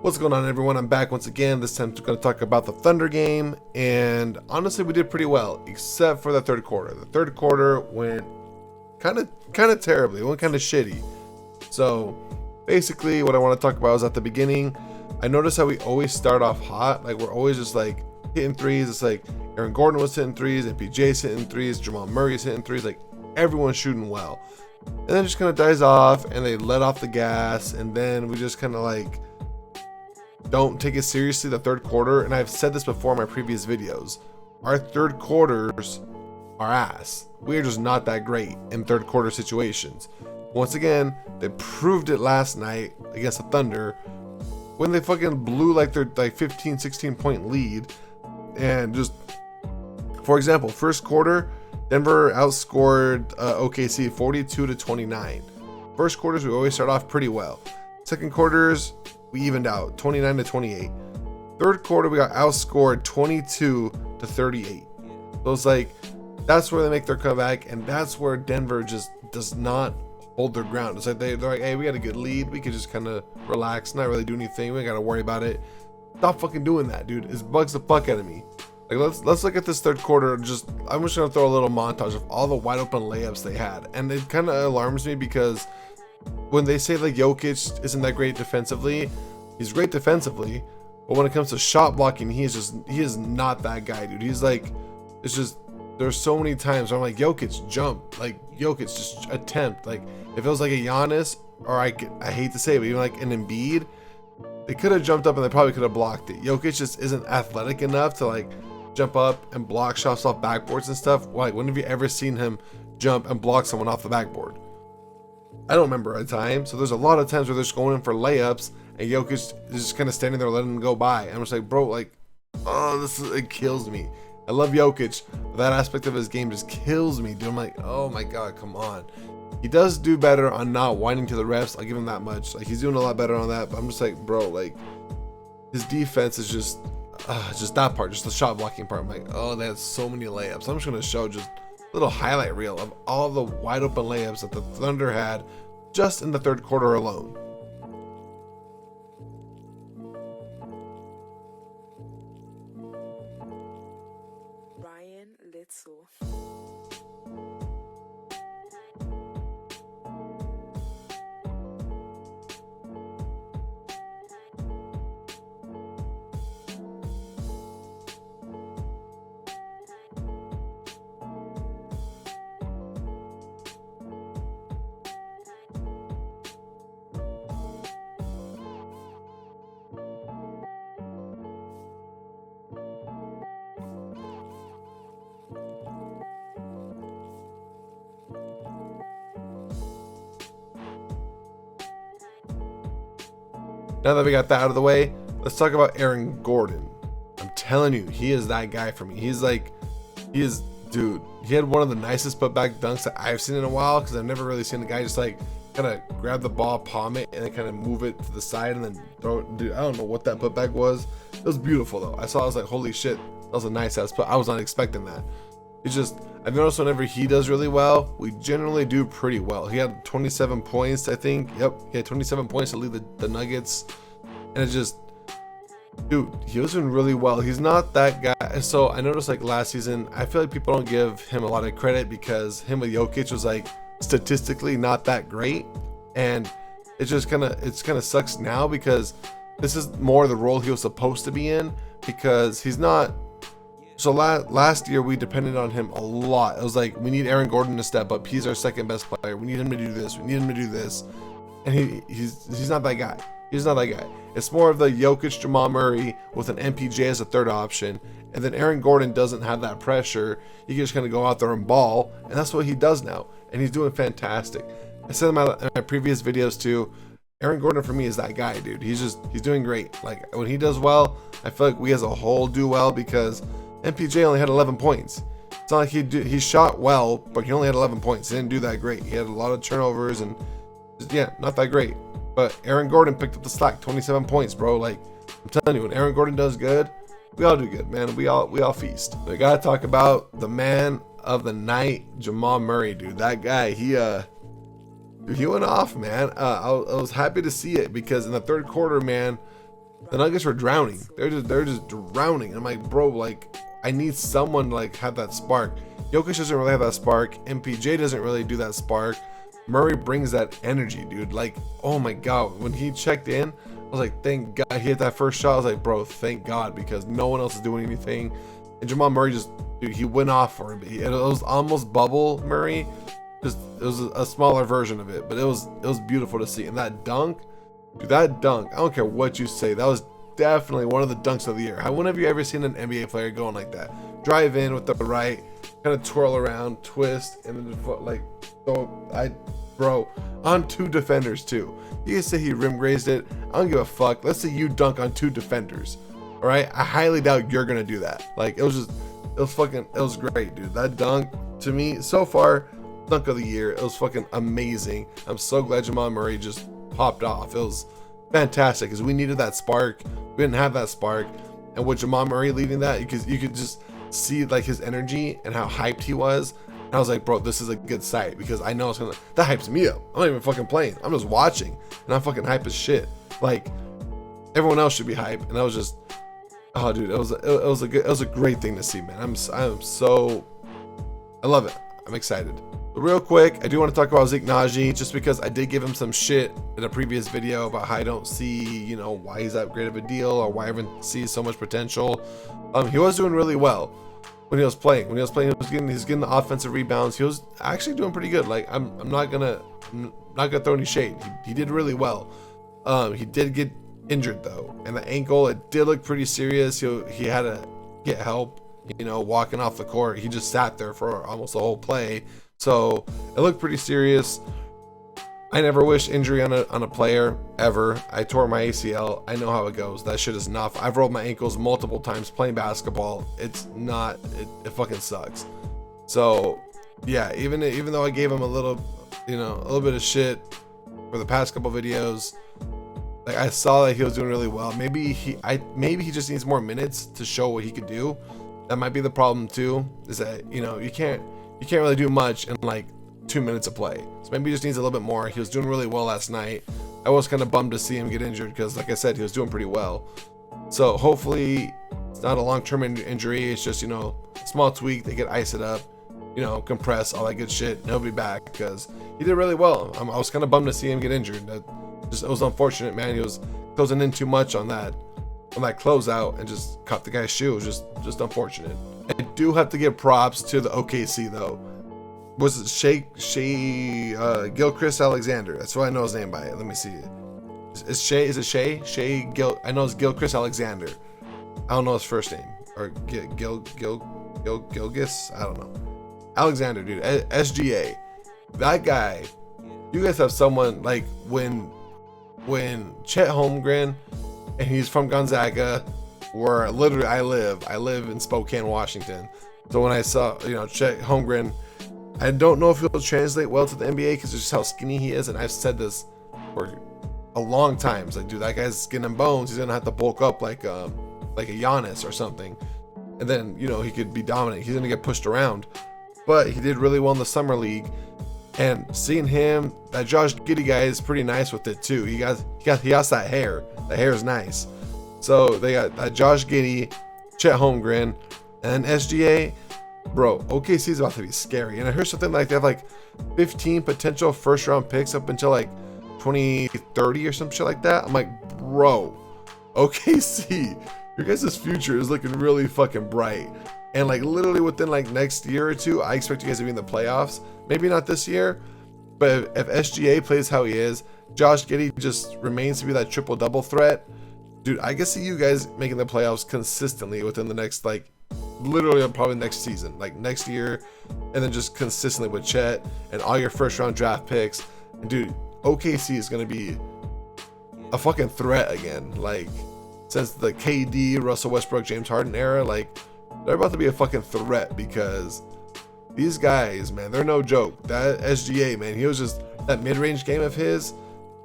What's going on, everyone? I'm back once again. This time we're going to talk about the Thunder game, and honestly we did pretty well except for the third quarter. The third quarter went kind of terribly. It went kind of shitty. So basically what I want to talk about is at the beginning, I noticed how we always start off hot. Like we're always just like hitting threes. It's like Aaron Gordon was hitting threes, MPJ's hitting threes, Jamal Murray's hitting threes, like everyone's shooting well. And then it just kind of dies off and they let off the gas, and then we just kind of like don't take it seriously the third quarter. And I've said this before in my previous videos, our third quarters are ass. We're just not that great in third quarter situations. Once again, they proved it last night against the Thunder when they fucking blew like their 15-16 point lead. And just for example, first quarter Denver outscored OKC 42-29. First quarters we always start off pretty well. Second quarters we evened out 29-28. Third quarter we got outscored 22-38. So it's like that's where they make their comeback, and that's where Denver just does not hold their ground. It's like they're like, hey, we got a good lead, we could just kind of relax, not really do anything, we ain't gotta worry about it. Stop fucking doing that, dude. It bugs the fuck out of me. Like let's look at this third quarter. I'm just gonna throw a little montage of all the wide open layups they had, and it kind of alarms me because when they say like Jokic isn't that great defensively, he's great defensively, but when it comes to shot blocking, he is not that guy, dude. He's like, it's just there's so many times where I'm like, Jokic jump, like Jokic just attempt. Like if it was like a Giannis, or I hate to say it, but even like an Embiid, they could have jumped up and they probably could have blocked it. Jokic just isn't athletic enough to like jump up and block shots off backboards and stuff. Like when have you ever seen him jump and block someone off the backboard? I don't remember a time. So there's a lot of times where they're just going in for layups and Jokic is just kind of standing there letting them go by. I'm just like, bro, like, oh, it kills me. I love Jokic, but that aspect of his game just kills me, dude. I'm like, oh my god, come on. He does do better on not whining to the refs. I'll give him that much. Like he's doing a lot better on that, but I'm just like, bro, like his defense is just that part, just the shot blocking part. I'm like, oh, they had so many layups. I'm just gonna show just a little highlight reel of all the wide open layups that the Thunder had just in the third quarter alone. Now that we got that out of the way, let's talk about Aaron Gordon. I'm telling you, he is that guy for me. Dude, he had one of the nicest putback dunks that I've seen in a while, because I've never really seen a guy just like kind of grab the ball, palm it, and then kind of move it to the side and then throw it. Dude, I don't know what that putback was. It was beautiful though. I was like, holy shit, that was a nice ass put. I was not expecting that. It's just, I've noticed whenever he does really well, we generally do pretty well. He had 27 points, I think. Yep, he had 27 points to lead the Nuggets. And it just, dude, he was doing really well. He's not that guy. So I noticed like last season, I feel like people don't give him a lot of credit because him with Jokic was like statistically not that great. And it just kind of sucks now because this is more the role he was supposed to be in, because he's not. So last year we depended on him a lot. It was like, we need Aaron Gordon to step up. He's our second best player. We need him to do this. We need him to do this. And he's not that guy. He's not that guy. It's more of the Jokic, Jamal Murray with an MPJ as a third option. And then Aaron Gordon doesn't have that pressure. He can just kind of go out there and ball. And that's what he does now. And he's doing fantastic. I said in my previous videos too, Aaron Gordon for me is that guy, dude. He's doing great. Like when he does well, I feel like we as a whole do well, because MPJ only had 11 points. It's not like he shot well, but he only had 11 points. He didn't do that great. He had a lot of turnovers and just, yeah, not that great. But Aaron Gordon picked up the slack, 27 points, bro. Like I'm telling you, when Aaron Gordon does good, we all do good, man. We all feast. We gotta talk about the man of the night, Jamal Murray, dude. That guy, he went off, man. I was happy to see it, because in the third quarter, man, The Nuggets were drowning. They're just drowning. I'm like, bro, like I need someone to like have that spark. Jokic doesn't really have that spark. MPJ doesn't really do that spark. Murray brings that energy, dude. Like, oh my god, when he checked in, I was like, thank God he hit that first shot. I was like, bro, thank God, because no one else is doing anything. And Jamal Murray just, dude, he went off for him. It was almost bubble Murray. Just it was a smaller version of it, but it was beautiful to see. And that dunk, dude, that dunk, I don't care what you say, that was definitely one of the dunks of the year. When have you ever seen an NBA player going like that? Drive in with the right, kind of twirl around, twist, and then just like, so bro, on 2 defenders too. You can say he rim grazed it. I don't give a fuck. Let's say you dunk on 2 defenders. All right, I highly doubt you're gonna do that. Like it was great, dude. That dunk to me so far, dunk of the year. It was fucking amazing. I'm so glad Jamal Murray just popped off. It was fantastic because we needed that spark. We didn't have that spark, and with Jamal Murray leading that, you could just see like his energy and how hyped he was. And I was like, bro, this is a good sight because I know that hypes me up. I'm not even fucking playing. I'm just watching, and I'm fucking hype as shit. Like everyone else should be hype, and I was just, oh, dude, it was a great thing to see, man. I love it. I'm excited. But real quick, I do want to talk about Zeke Naji, just because I did give him some shit in a previous video about how I don't see, why he's that great of a deal or why everyone sees so much potential. He was doing really well when he was playing. He was getting the offensive rebounds. He was actually doing pretty good. Like I'm not gonna throw any shade. He did really well. He did get injured though, and the ankle, it did look pretty serious. He had to get help. Walking off the court, he just sat there for almost the whole play. So it looked pretty serious. I never wish injury on a player ever. I tore my ACL. I know how it goes. That shit is enough. I've rolled my ankles multiple times playing basketball. It's not. It fucking sucks. So yeah, even though I gave him a little bit of shit for the past couple videos, like I saw that he was doing really well. Maybe he just needs more minutes to show what he could do. That might be the problem too. Is that you can't really do much in like 2 minutes of play. So maybe he just needs a little bit more. He was doing really well last night. I was kind of bummed to see him get injured because, like I said, he was doing pretty well. So hopefully it's not a long-term injury. It's just a small tweak. They could ice it up, compress, all that good shit, and he'll be back because he did really well. I was kind of bummed to see him get injured. It was unfortunate, man. He was closing in too much on that closeout and just caught the guy's shoe. It was just unfortunate. I do have to give props to the OKC though. Was it Shea Gilchrist Alexander? That's what I know his name by. Let me see. Is it Shea Gil? I know it's Gilchrist Alexander. I don't know his first name. Or Gilgis? I don't know. Alexander, dude. SGA. That guy. You guys have someone like when Chet Holmgren, and he's from Gonzaga, where literally I live in Spokane, Washington. So when I saw Chet Holmgren, I don't know if he'll translate well to the NBA because it's just how skinny he is, and I've said this for a long time. It's like, dude, that guy's skin and bones. He's gonna have to bulk up like a Giannis or something, and then he could be dominant. He's gonna get pushed around, but he did really well in the summer league. And seeing him, that Josh Giddey guy is pretty nice with it too. He has that hair. The hair is nice. So they got that Josh Giddey, Chet Holmgren, and SGA. Bro, OKC is about to be scary. And I heard something like they have like 15 potential first round picks up until like 2030 or some shit like that. I'm like, bro, OKC, your guys' future is looking really fucking bright. And like literally within like next year or two, I expect you guys to be in the playoffs. Maybe not this year, but if SGA plays how he is, Josh Giddey just remains to be that triple double threat, dude, I can see you guys making the playoffs consistently within the next literally probably next season, like next year, and then just consistently with Chet and all your first round draft picks. And dude, OKC is gonna be a fucking threat again. Like since the KD, Russell Westbrook, James Harden era, like they're about to be a fucking threat because these guys, man, they're no joke. That SGA, man, he was just that mid-range game of his,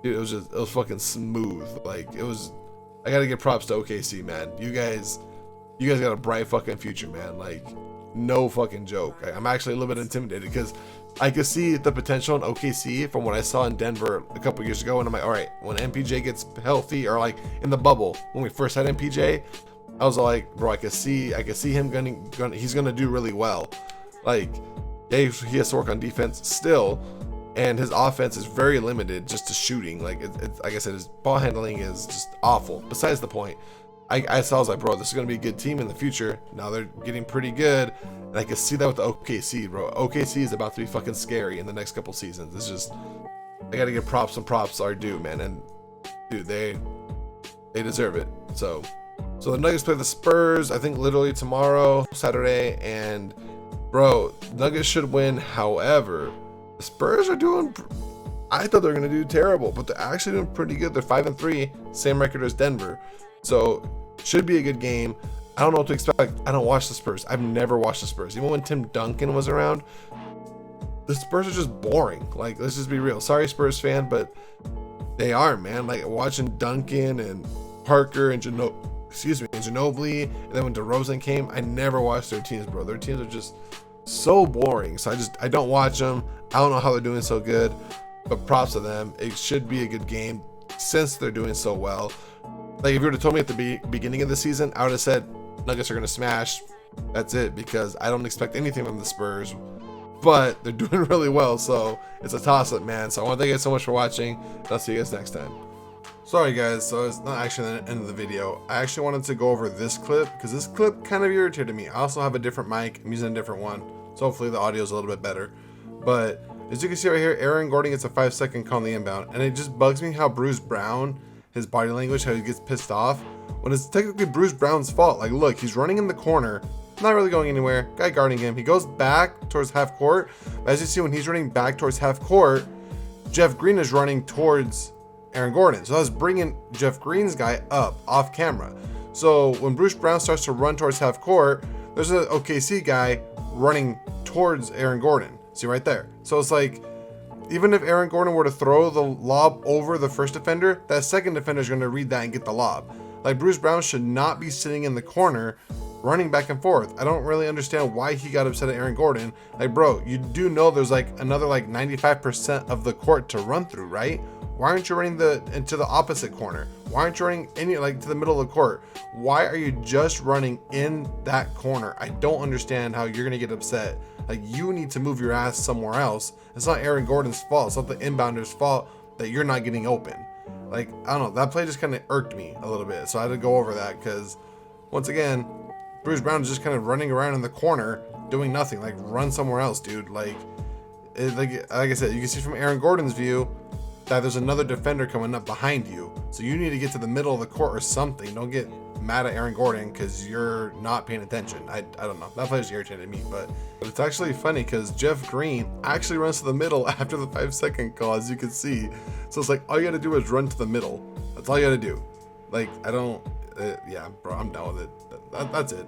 dude, it was fucking smooth. Like it was. I gotta give props to OKC, man. You guys got a bright fucking future, man. Like, no fucking joke. I'm actually a little bit intimidated because I could see the potential in OKC from what I saw in Denver a couple years ago, and I'm like, all right, when MPJ gets healthy, or like in the bubble when we first had MPJ, I was like, bro, I could see him he's gonna do really well. Like, yeah, he has to work on defense still, and his offense is very limited just to shooting. Like, like I said, his ball handling is just awful. Besides the point, I was like, bro, this is gonna be a good team in the future. Now they're getting pretty good, and I can see that with the OKC, bro. OKC is about to be fucking scary in the next couple seasons. It's just, I gotta give props when props are due, man. And dude, they deserve it. So the Nuggets play the Spurs, I think literally tomorrow, Saturday, and bro, Nuggets should win. However, the Spurs are doing, I thought they were gonna do terrible, but they're actually doing pretty good. They're 5-3, same record as Denver. So should be a good game. I don't know what to expect. I don't watch the Spurs. I've never watched the Spurs. Even when Tim Duncan was around, the Spurs are just boring. Like, let's just be real. Sorry, Spurs fan, but they are, man. Like, watching Duncan and Parker and Ginobili, and then when DeRozan came, I never watched their teams, bro. Their teams are just so boring. So I don't watch them. I don't know how they're doing so good, but props to them. It should be a good game since they're doing so well. Like, if you would have told me at the beginning of the season, I would have said Nuggets are going to smash. That's it, because I don't expect anything from the Spurs, but they're doing really well, so it's a toss-up, man. So I want to thank you guys so much for watching, and I'll see you guys next time. Sorry, guys, so it's not actually the end of the video. I actually wanted to go over this clip, because this clip kind of irritated me. I also have a different mic. I'm using a different one, so hopefully the audio is a little bit better. But as you can see right here, Aaron Gordon gets a 5-second call on the inbound, and it just bugs me how Bruce Brown, his body language, how he gets pissed off when it's technically Bruce Brown's fault. Like, look, he's running in the corner, not really going anywhere, guy guarding him. He goes back towards half court. As you see, when he's running back towards half court, Jeff Green is running towards Aaron Gordon. So I was bringing Jeff Green's guy up off camera. So when Bruce Brown starts to run towards half court, there's an OKC guy running towards Aaron Gordon. See right there. So it's like, even if Aaron Gordon were to throw the lob over the first defender, that second defender is going to read that and get the lob. Like, Bruce Brown should not be sitting in the corner running back and forth. I don't really understand why he got upset at Aaron Gordon. Like, bro, you do know there's like another like 95% of the court to run through, right? Why aren't you running into the opposite corner? Why aren't you running to the middle of the court? Why are you just running in that corner? I don't understand how you're going to get upset. Like, you need to move your ass somewhere else. It's not Aaron Gordon's fault. It's not the inbounder's fault that you're not getting open. Like, I don't know. That play just kind of irked me a little bit. So I had to go over that because, once again, Bruce Brown is just kind of running around in the corner doing nothing. Like, run somewhere else, dude. Like I said, you can see from Aaron Gordon's view that there's another defender coming up behind you. So you need to get to the middle of the court or something. Don't get mad at Aaron Gordon because you're not paying attention. I don't know. That play just irritated me, but it's actually funny because Jeff Green actually runs to the middle after the 5-second call, as you can see. So it's like, all you got to do is run to the middle. That's all you got to do. Like, yeah, bro, I'm done with it. That's it.